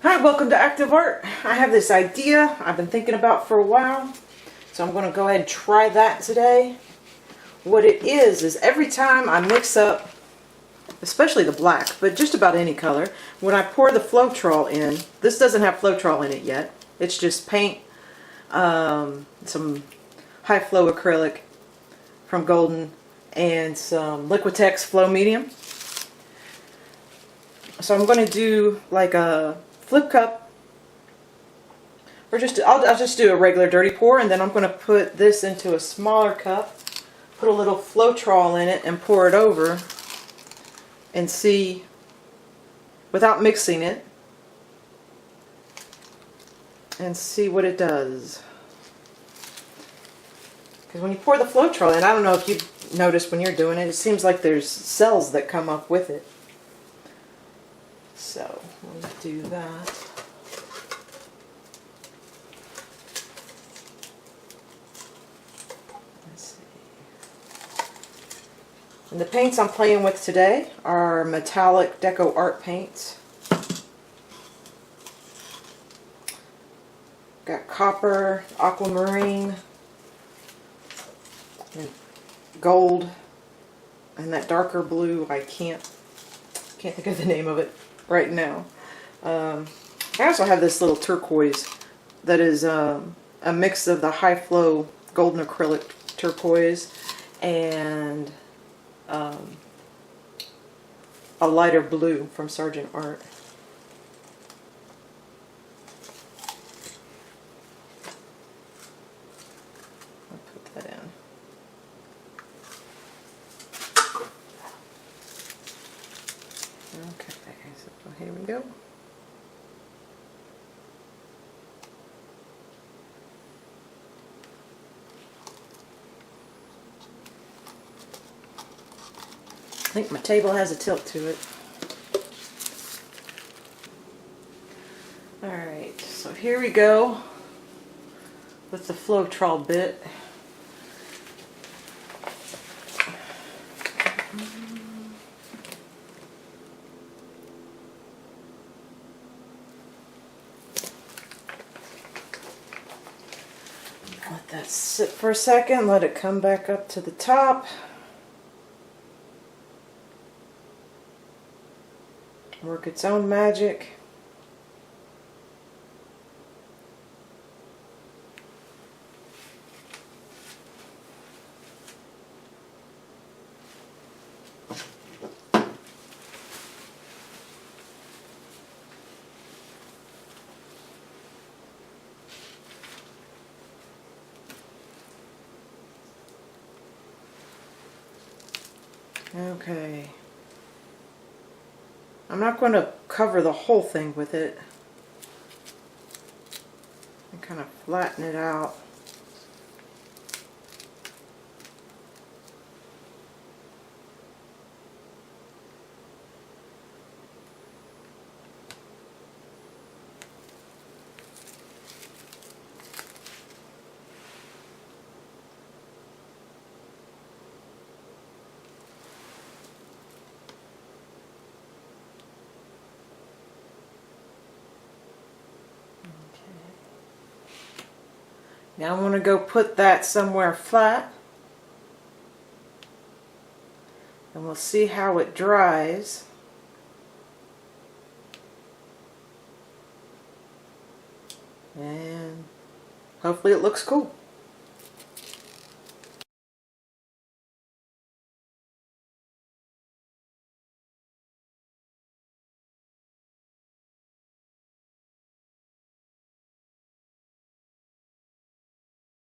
Hi, welcome to Active Art. I have this idea I've been thinking about for a while, so I'm going to go ahead and try that today. What it is every time I mix up, especially the black, but just about any color, when I pour the Floetrol in, this doesn't have Floetrol in it yet, it's just paint, some high flow acrylic from Golden, and some Liquitex Flow Medium. So I'm going to do like a flip cup, or I'll just do a regular dirty pour, and then I'm going to put this into a smaller cup, put a little Floetrol in it, and pour it over, and see, without mixing it, and see what it does. Because when you pour the Floetrol in, I don't know if you've noticed when you're doing it, it seems like there's cells that come up with it. So, we'll do that. Let's see. And the paints I'm playing with today are metallic deco art paints. Got copper, aquamarine, and gold, and that darker blue. I can't think of the name of it right now. I also have this little turquoise that is a mix of the high flow golden acrylic turquoise and a lighter blue from Sargent Art. I'll put that in. Okay, so here we go. I think my table has a tilt to it. Alright, so here we go with the Floetrol bit. Let that sit for a second, let it come back up to the top. Work its own magic. Okay. I'm not going to cover the whole thing with it. And kind of flatten it out. Now I'm going to go put that somewhere flat, and we'll see how it dries. And hopefully it looks cool.